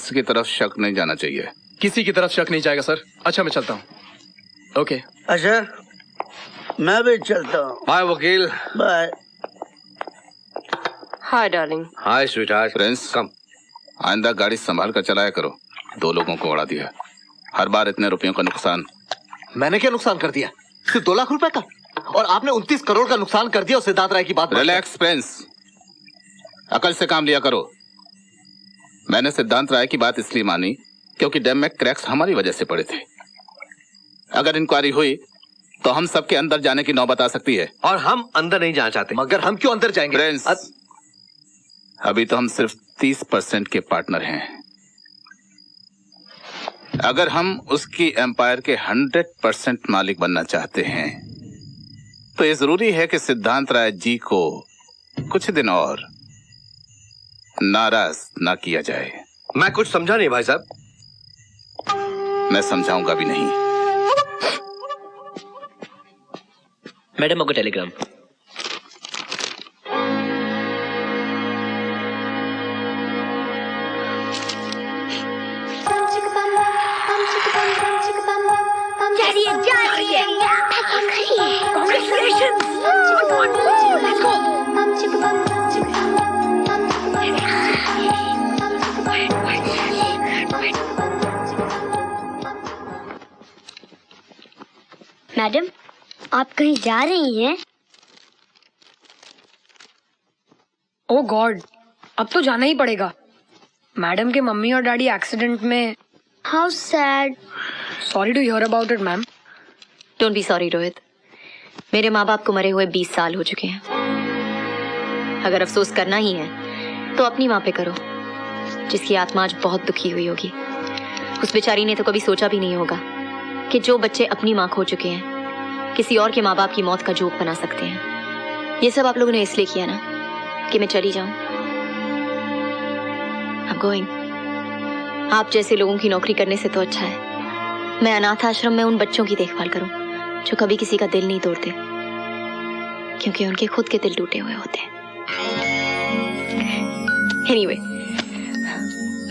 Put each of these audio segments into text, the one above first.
शख्स की तरफ शक नहीं जाना चाहिए। किसी की तरफ शक नहीं जाएगा सर। अच्छा मैं चलता हूँ। ओके। अच्छा मैं भी चलता हूँ। हाय वकील। Bye. Hi darling. Hi sweetheart. Prince come. आइंदा गाड़ी संभाल कर चलाया करो। 2 लोगों को उड़ा दिया, हर बार इतने रुपयों का नुकसान। मैंने क्या नुकसान कर दिया? सिर्फ 2 लाख रुपए का, और आपने 29 करोड़ का नुकसान कर दिया। सिद्धांत राय की बात। रिलैक्स प्रिंस, अकल से काम लिया करो। मैंने सिद्धांत राय की बात इसलिए मानी क्योंकि डैम में क्रैक्स हमारी वजह से पड़े थे। अगर इंक्वायरी हुई तो हम सबके अंदर जाने की नौबत आ सकती है। और हम अंदर नहीं जाना चाहते। मगर हम क्यों अंदर जाएंगे? प्रिंस, अभी तो हम सिर्फ 30% के पार्टनर हैं। अगर हम उसकी एम्पायर के 100% मालिक बनना चाहते हैं तो ये जरूरी है कि सिद्धांत राय जी को कुछ दिन और नाराज ना किया जाए। मैं कुछ समझा नहीं भाई साहब। मैं समझाऊंगा भी नहीं। मैडम आपका टेलीग्राम। मैडम आप कहीं जा रही हैं? ओह गॉड, अब तो जाना ही पड़ेगा। मैडम के मम्मी और डैडी एक्सीडेंट में। How sad. Sorry to hear about it ma'am. Don't be sorry Rohit, मेरे माँ बाप को मरे हुए 20 साल हो चुके हैं। अगर अफसोस करना ही है तो अपनी माँ पे करो, जिसकी आत्मा आज बहुत दुखी हुई होगी। उस बेचारी ने तो कभी सोचा भी नहीं होगा कि जो बच्चे अपनी माँ खो चुके हैं किसी और के माँ बाप की मौत का जोक बना सकते हैं। ये सब आप लोगों ने इसलिए किया ना कि मैं चली जाऊं। I'm going। आप जैसे लोगों की नौकरी करने से तो अच्छा है मैं अनाथ आश्रम में उन बच्चों की देखभाल करूं जो कभी किसी का दिल नहीं तोड़ते, क्योंकि उनके खुद के दिल टूटे हुए होते हैं। Anyway,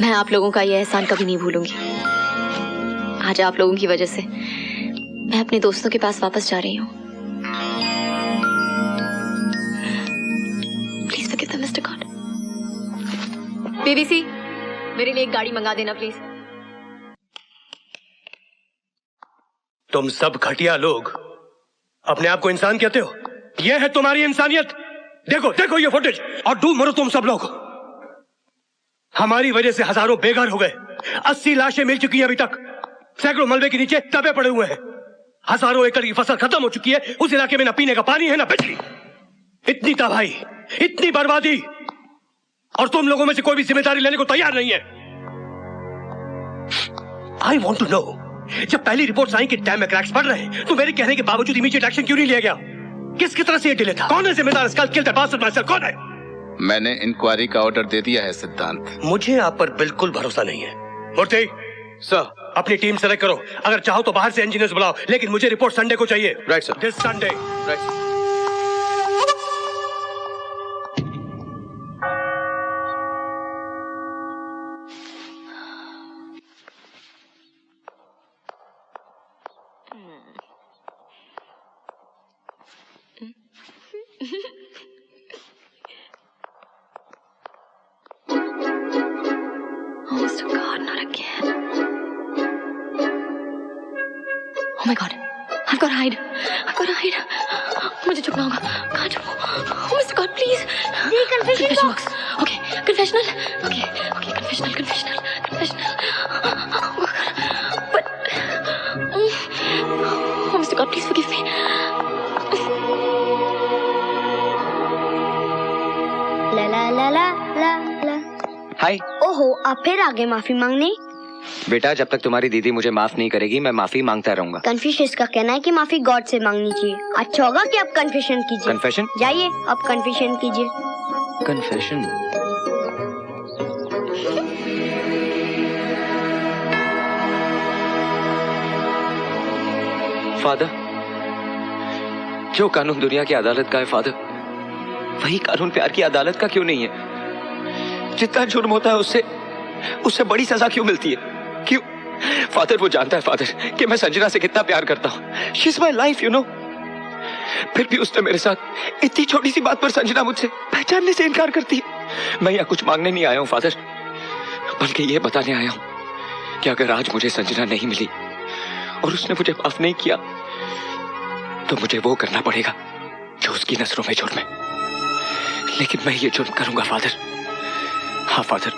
मैं आप लोगों का यह एहसान कभी नहीं भूलूंगी। आज आप लोगों की वजह से मैं अपने दोस्तों के पास वापस जा रही हूँ। Please forgive them, Mr. God। BBC, मेरे लिए एक गाड़ी मंगा देना प्लीज। तुम सब घटिया लोग अपने आप को इंसान कहते हो, यह है तुम्हारी इंसानियत। देखो देखो ये फुटेज और डूब मरो तुम सब लोग। हमारी वजह से हजारों बेघर हो गए, 80 लाशें मिल चुकी हैं अभी तक, सैकड़ों मलबे के नीचे दबे पड़े हुए हैं, हजारों एकड़ की फसल खत्म हो चुकी है, उस इलाके में न पीने का पानी है न बिजली। इतनी तबाही, इतनी बर्बादी, और तुम लोगों में से कोई भी जिम्मेदारी लेने को तैयार नहीं है। आई वॉन्ट टू नो, जब पहली रिपोर्ट्स आई कि डैम में क्रैक्स पड़ रहे हैं तो मेरे कहने के बावजूद इमीडिएट एक्शन क्यों नहीं लिया गया? किसकी तरह से ये डिले था? कौन है जिम्मेदार? इसका किल द बास्टर्ड मास्टर कौन है? मैंने इंक्वायरी का ऑर्डर दे दिया है सिद्धांत। मुझे आप पर बिल्कुल भरोसा नहीं है। मूर्ति सर, अपनी टीम सेलेक्ट करो। अगर चाहो तो बाहर से इंजीनियर्स बुलाओ, लेकिन मुझे रिपोर्ट संडे को चाहिए। Right sir. This Sunday. Right. Oh, Mr. God, not again. Oh my God, I've got to hide. I've got to hide. मुझे छुपना होगा। कहाँ छुपूं? Oh, Mr. God, please. ये confession box. Okay, confessional. Okay, confessional. But, oh, Mr. God, please forgive me. ला ला ला ला ला ला। हाय ओहो, आप फिर आगे माफी मांगने? बेटा, जब तक तुम्हारी दीदी मुझे माफ नहीं करेगी मैं माफी मांगता रहूंगा। कन्फ्यूशियस का कहना है कि माफी गॉड से मांगनी चाहिए। अच्छा होगा कि आप कन्फेशन कीजिए। कन्फेशन? जाइए आप कन्फेशन कीजिए। कन्फेशन? फादर, जो कानून दुनिया की अदालत का है फादर, वही कानून प्यार की अदालत का क्यों नहीं है? जितना जुर्म होता है उससे उससे बड़ी सजा क्यों मिलती है? क्यों? फादर, वो जानता है फादर कि मैं संजना से कितना प्यार करता हूँ। She is my life, you know. फिर भी उसने मेरे साथ इतनी छोटी सी बात पर संजना मुझसे पहचानने से इनकार करती है। मैं यहाँ कुछ मांगने नहीं आया हूँ फादर, बल्कि ये बताने आया हूँ कि अगर आज मुझे संजना नहीं मिली और उसने मुझे माफ नहीं किया तो मुझे वो करना पड़ेगा जो उसकी नजरों में जुर्म है। लेकिन मैं ये जुर्म करूंगा फादर। हाँ फादर,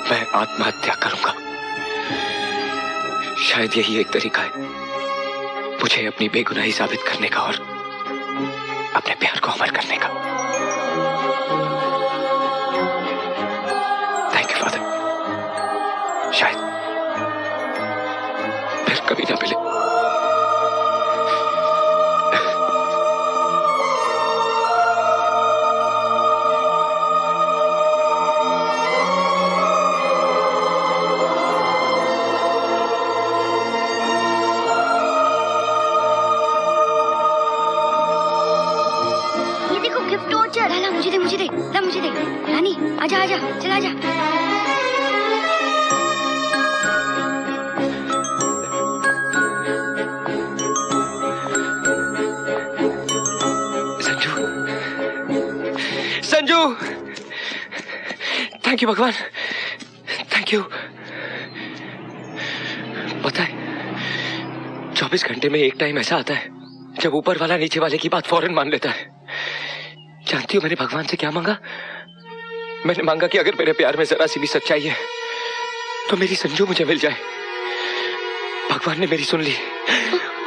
मैं आत्महत्या करूंगा। शायद यही एक तरीका है मुझे अपनी बेगुनाही साबित करने का और अपने प्यार को अमर करने का। Thank you father. शायद फिर कभी ना मिले। मुझे दे रानी, आजा आजा, चल आजा। संजू, संजू, थैंक यू भगवान, थैंक यू। पता है 24 घंटे में एक टाइम ऐसा आता है जब ऊपर वाला नीचे वाले की बात फौरन मान लेता है। जानती हो मैंने भगवान से क्या मांगा? मैंने मांगा कि अगर मेरे प्यार में जरा सी भी सच्चाई है तो मेरी संजू मुझे मिल जाए। भगवान ने मेरी सुन ली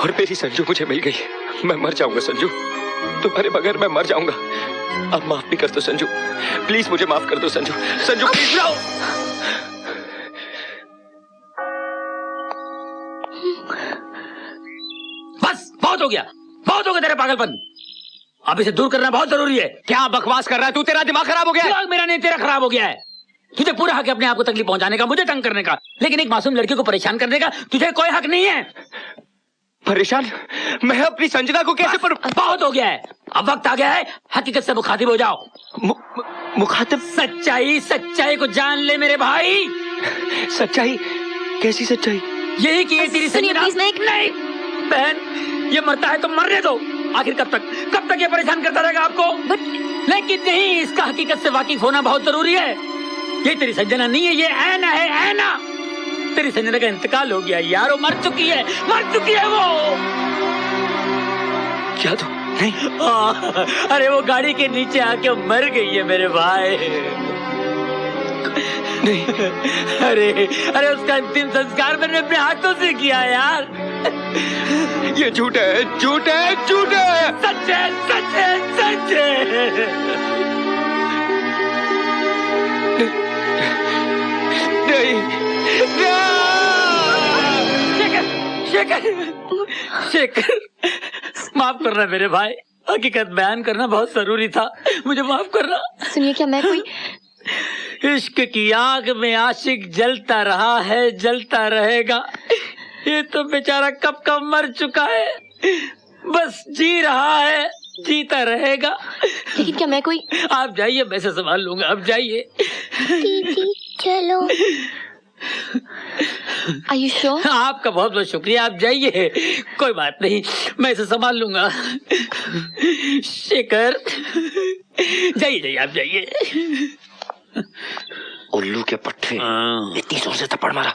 और मेरी संजू मुझे मिल गई। मैं मर जाऊंगा संजू, तुम्हारे बगैर मैं मर जाऊंगा। अब माफ भी कर दो संजू, प्लीज मुझे माफ कर दो संजू। संजू प्लीज जाओ। बस बहुत हो गया, बहुत हो गया तेरा पागलपन। अब इसे दूर करना बहुत जरूरी है। क्या बकवास कर रहा है तू? तेरा दिमाग खराब हो गया है? दिमाग मेरा नहीं, तेरा खराब हो गया है। तुझे पूरा हक है अपने आप को तकलीफ पहुंचाने का, मुझे तंग करने का, लेकिन एक मासूम लड़की को परेशान करने का तुझे कोई हक नहीं है। परेशान? मैं अपनी संजना को कैसे बहुत हो गया है, अब वक्त आ गया है हकीकत से मुखातिब हो जाओ। मुखातिब? सच्चाई, सच्चाई को जान ले मेरे भाई। सच्चाई? कैसी सच्चाई? यही कि ये तेरी संजना नहीं बहन, ये मरता है तो मरने दो। आखिर कब तक ये परेशान करता रहेगा आपको? लेकिन नहीं, इसका हकीकत से वाकिफ होना बहुत जरूरी है। ये तेरी संजना नहीं है, ये ऐना है, ऐना। तेरी संजना का इंतकाल हो गया यार, वो मर चुकी है वो। क्या तो नहीं? अरे वो गाड़ी के नीचे आके मर गई है मेरे भाई। नहीं। अरे उसका अंतिम संस्कार मैंने अपने हाथों से किया यार। ये झूठ है, झूठ है, झूठ है। सच है, सच है, सच है। शेखर, माफ करना मेरे भाई, हकीकत बयान करना बहुत जरूरी था, मुझे माफ करना। सुनिए, क्या मैं कोई इश्क की आग में आशिक जलता रहा है, जलता रहेगा। ये तो बेचारा कब का मर चुका है, बस जी रहा है, जीता रहेगा। लेकिन क्या मैं कोई? आप जाइए, मैं से संभाल लूंगा, आप जाइए। दीदी चलो। Are you sure? आपका बहुत बहुत शुक्रिया, आप जाइए, कोई बात नहीं, मैं इसे संभाल लूंगा। शेखर जाइए, आप जाइए। उल्लू के पट्टे, इतनी जोर से थप्पड़ मारा।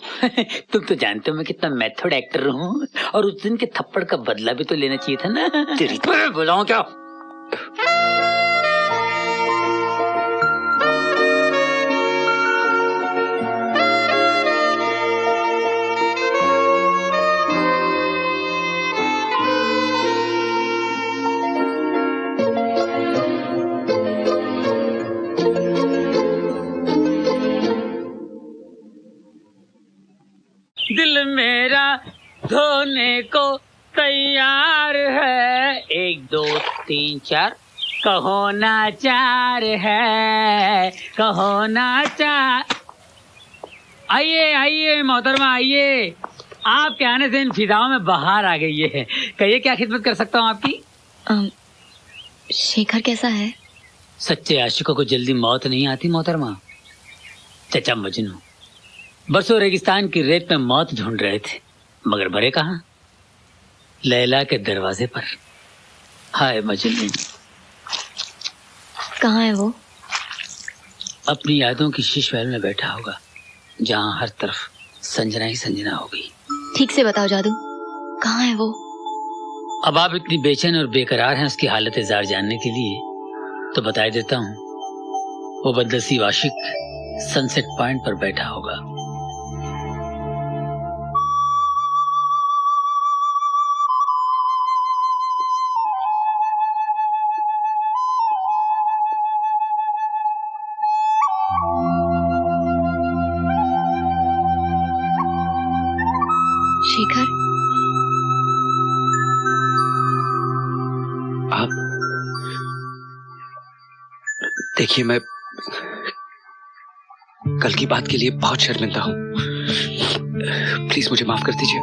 तुम तो जानते हो मैं कितना मेथड एक्टर हूँ, और उस दिन के थप्पड़ का बदला भी तो लेना चाहिए था ना। तेरी बुलाऊं क्या? दिल मेरा धोने को तैयार है, 1 2 3 4, कहो नाचार है, कहो नाचार। आइए आइए मोहतरमा, आइए। आपके आने से इन फिजाओं में बाहर आ गई है। कहिए क्या खिदमत कर सकता हूँ आपकी? शेखर कैसा है? सच्चे आशिकों को जल्दी मौत नहीं आती मोहतरमा। चचा मजनू, बरसों रेगिस्तान की रेत में मौत ढूंढ रहे थे, मगर मरे कहाँ? लैला के दरवाजे पर। हाय मजनू। कहाँ है वो? अपनी यादों की शीश महल में बैठा होगा, जहाँ हर तरफ संजना ही संजना होगी। ठीक से बताओ जादू, कहाँ है वो? अब आप इतनी बेचैन और बेकरार हैं उसकी हालत जार जानने के लिए, तो बता देता हूँ। वो बदनसीब आशिक सनसेट पॉइंट पर बैठा होगा। शेखर, आप देखिए, मैं कल की बात के लिए बहुत शर्मिंदा हूं। प्लीज मुझे माफ कर दीजिए।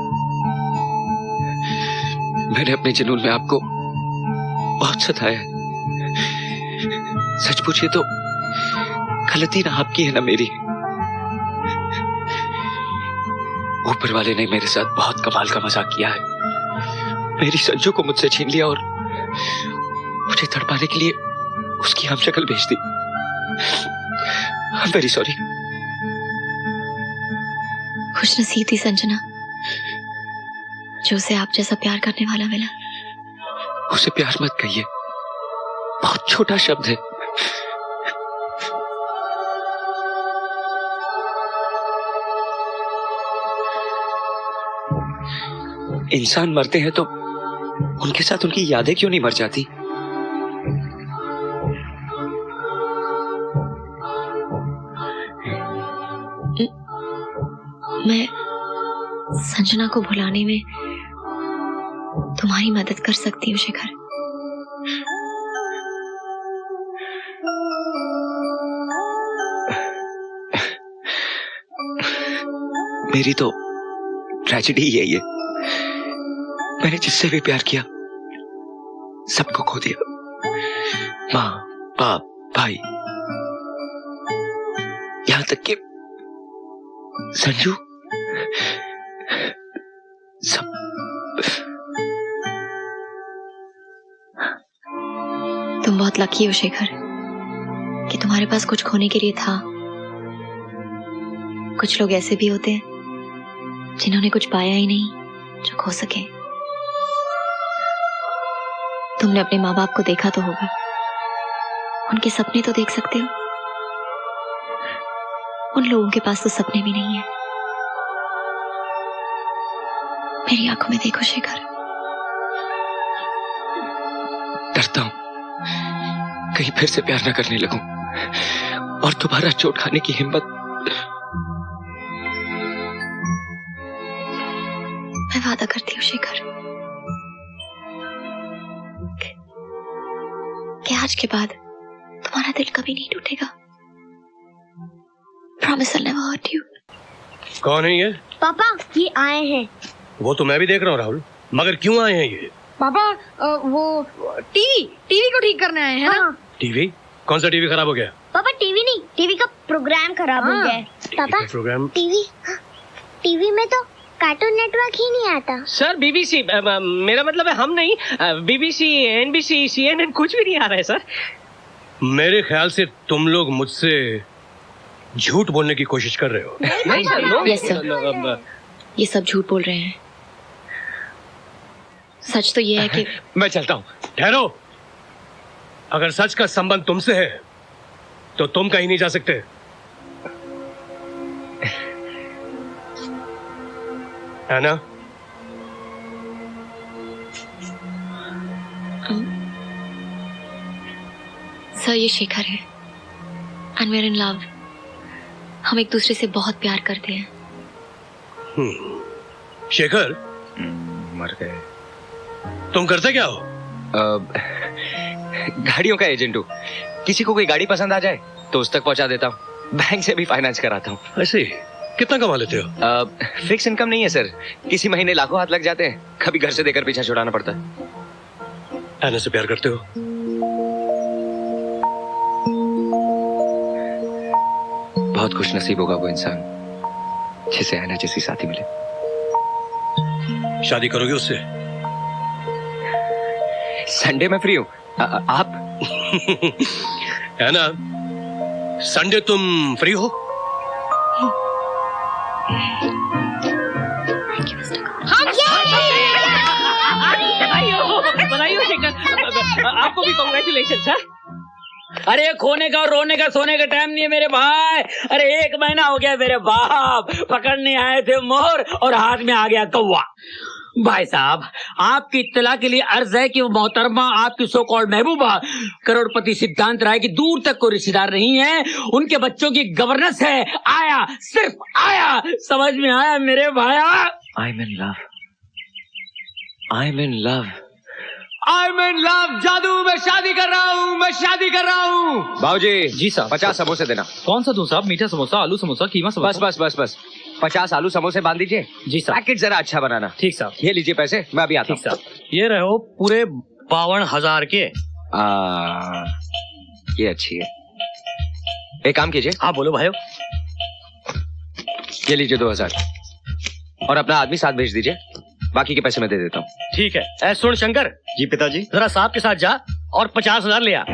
मैंने अपने जुनून में आपको बहुत सताया है। सच पूछिए तो गलती ना आपकी है ना मेरी। ऊपर वाले ने मेरे साथ बहुत कमाल का मजाक किया है। मेरी संजू को मुझसे छीन लिया और मुझे तड़पाने के लिए उसकी हम शक्ल भेज दी। I am very sorry. खुशनसीब थी संजना जो उसे आप जैसा प्यार करने वाला मिला। उसे प्यार मत कहिए, बहुत छोटा शब्द है। इंसान मरते हैं तो उनके साथ उनकी यादें क्यों नहीं मर जाती? मैं संजना को भुलाने में तुम्हारी मदद कर सकती हूँ शेखर। मेरी तो ट्रेजेडी यही है। मैंने जिससे भी प्यार किया सबको खो दिया। माँ, बाप, भाई, यहां तक कि संजू, सब। तुम बहुत लकी हो शेखर कि तुम्हारे पास कुछ खोने के लिए था। कुछ लोग ऐसे भी होते हैं जिन्होंने कुछ पाया ही नहीं जो खो सके। तुमने अपने माँ बाप को देखा तो होगा, उनके सपने तो देख सकते हो। उन लोगों के पास तो सपने भी नहीं है। मेरी आंखों में देखो शेखर। डरता हूं कहीं फिर से प्यार न करने लगूं और दोबारा चोट खाने की हिम्मत। मैं वादा करती हूँ शेखर कि आज के बाद तुम्हारा दिल कभी नहीं टूटेगा। Promise I'll never hurt you. कौन है ये? पापा ये आए हैं। वो तो मैं भी देख रहा हूँ राहुल, मगर क्यों आए हैं ये? पापा वो टीवी को ठीक करने आए हैं ना? टीवी? कौन सा टीवी खराब हो गया? पापा टीवी नहीं, टीवी का प्रोग्राम खराब हो गया है। पापा प्रोग्राम? टीवी में तो कार्टून नेटवर्क ही नहीं आता। सर बीबीसी, मेरा मतलब है हम नहीं, बीबीसी, एनबीसी, CNN कुछ भी नहीं आ रहा है सर। मेरे ख्याल से तुम लोग मुझसे झूठ बोलने की कोशिश कर रहे हो। नहीं सर, Yes, sir. ये सब झूठ बोल रहे हैं। सच तो ये है कि मैं चलता हूँ। ठहरो, अगर सच का संबंध तुमसे है तो तुम कहीं नहीं जा सकते। है ना? सर ये शेखर है and we are in love. हम एक दूसरे से बहुत प्यार करते हैं। शेखर, मर गए। तुम करते क्या हो? गाड़ियों का एजेंट हूँ। किसी को कोई गाड़ी पसंद आ जाए तो उस तक पहुंचा देता हूँ। बैंक से भी फाइनेंस कराता हूँ। ऐसे कितना कमा लेते हो? फिक्स इनकम नहीं है सर, किसी महीने लाखों हाथ लग जाते हैं, कभी घर से देकर पीछा छुड़ाना पड़ता है। एना से प्यार करते हो? बहुत खुश नसीब होगा वो इंसान जिसे आना जैसी साथी मिले। शादी करोगे उससे? संडे में फ्री हूँ। आप? है ना, संडे तुम फ्री हो? बधाई शेखर, आपको भी कॉन्ग्रेचुलेशन सर। अरे खोने का और रोने का सोने का टाइम नहीं है मेरे भाई। अरे 1 महीना हो गया मेरे बाप पकड़ने आए थे मोर और हाथ में आ गया कौवा। भाई साहब आपकी इत्तला के लिए अर्ज है कि वो मोहतरमा आपकी सो कॉल्ड महबूबा करोड़पति सिद्धांत राय की दूर तक कोई रिश्तेदार नहीं है, उनके बच्चों की गवर्नेंस है। आया, सिर्फ आया, समझ में आया मेरे भाया। I'm in love. I'm in love. I'm in love, जादू, मैं शादी कर रहा हूँ, मैं शादी कर रहा हूँ। बाबूजी जी साहब। 50 समोसे देना। कौन सा दूं साहब? मीठा समोसा, आलू समोसा, कीमा बस समोसा? बस बस बस 50 आलू समोसे बांध दीजिए। जी साहब। पैकेट जरा अच्छा बनाना। ठीक साहब। ये लीजिए पैसे, मैं अभी आता ठीक साहब। ये रहे हो पूरे 52,000 के। ये अच्छी है। एक काम कीजिए। हाँ बोलो भाइयों। ये लीजिए 2000 और अपना आदमी साथ भेज दीजिए, बाकी के पैसे मैं दे देता हूँ। ठीक है। सुन शंकर। जी पिताजी। जरा साहब के साथ जा और 50,000 ले आ।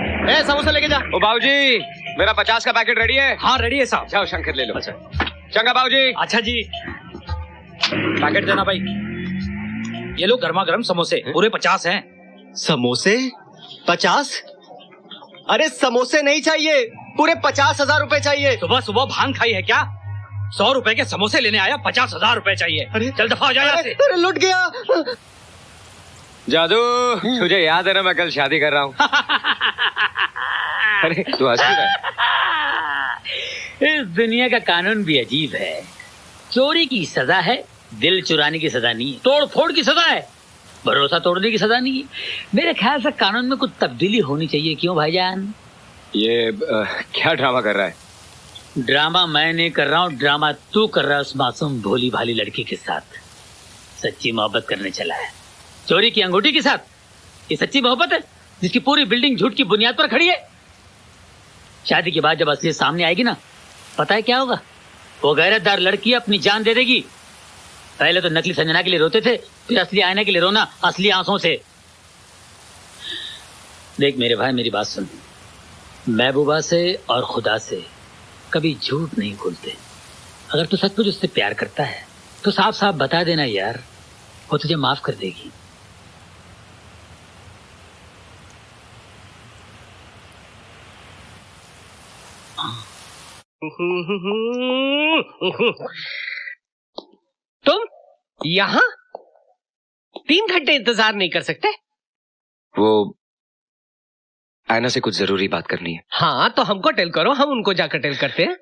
समोसा लेके जा। ओ बाबूजी मेरा 50 का पैकेट रेडी है? हाँ रेडी है साहब। जाओ शंकर ले लो। अच्छा चंगा बाबूजी। अच्छा जी। पैकेट देना भाई। ये लो गर्मा गर्म समोसे, पूरे 50 हैं। समोसे 50? अरे समोसे नहीं चाहिए, पूरे 50,000 रुपए चाहिए। सुबह सुबह भांग खाई है क्या? 100 रुपए के समोसे लेने आया, 50,000 रुपए चाहिए। अरे चल दफा हो जा यहाँ से। अरे लुट गया। जादू तुझे याद है ना मैं कल शादी कर रहा हूँ? अरे तू हंस क्यों रहा है? इस दुनिया का कानून भी अजीब है। चोरी की सजा है, दिल चुराने की सजा नहीं है। तोड़ फोड़ की सजा है, भरोसा तोड़ने की सजा नहीं है। मेरे ख्याल से कानून में कुछ तब्दीली होनी चाहिए। क्यों भाईजान? ये क्या ड्रामा कर रहा है? ड्रामा मैं नहीं कर रहा हूँ, ड्रामा तू कर रहा है उस मासूम भोली भाली लड़की के साथ। सच्ची मोहब्बत करने चला है चोरी की अंगूठी के साथ। ये सच्ची मोहब्बत है जिसकी पूरी बिल्डिंग झूठ की बुनियाद पर खड़ी है। शादी के बाद जब असलियत सामने आएगी ना, पता है क्या होगा? वो गैरतदार लड़की अपनी जान दे देगी। पहले तो नकली संजना के लिए रोते थे, फिर असली आईने के लिए रोना, असली आंसुओं से। देख मेरे भाई मेरी बात सुन, महबूबा से और खुदा से कभी झूठ नहीं खुलते। अगर तू सचमुच उससे प्यार करता है तो साफ साफ बता देना यार, वो तुझे माफ कर देगी। तुम यहाँ 3 घंटे इंतजार नहीं कर सकते? वो आयना से कुछ जरूरी बात करनी है। हाँ तो हमको टेल करो, हम उनको जाकर टेल करते हैं।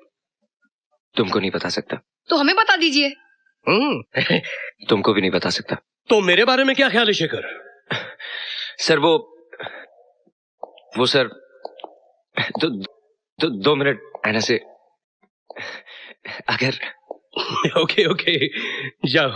तुमको नहीं बता सकता तो हमें बता दीजिए। तुमको भी नहीं बता सकता। तो मेरे बारे में क्या ख्याल है शेखर? सर वो सर तो 2 मिनट आयना से अगर ओके जाओ।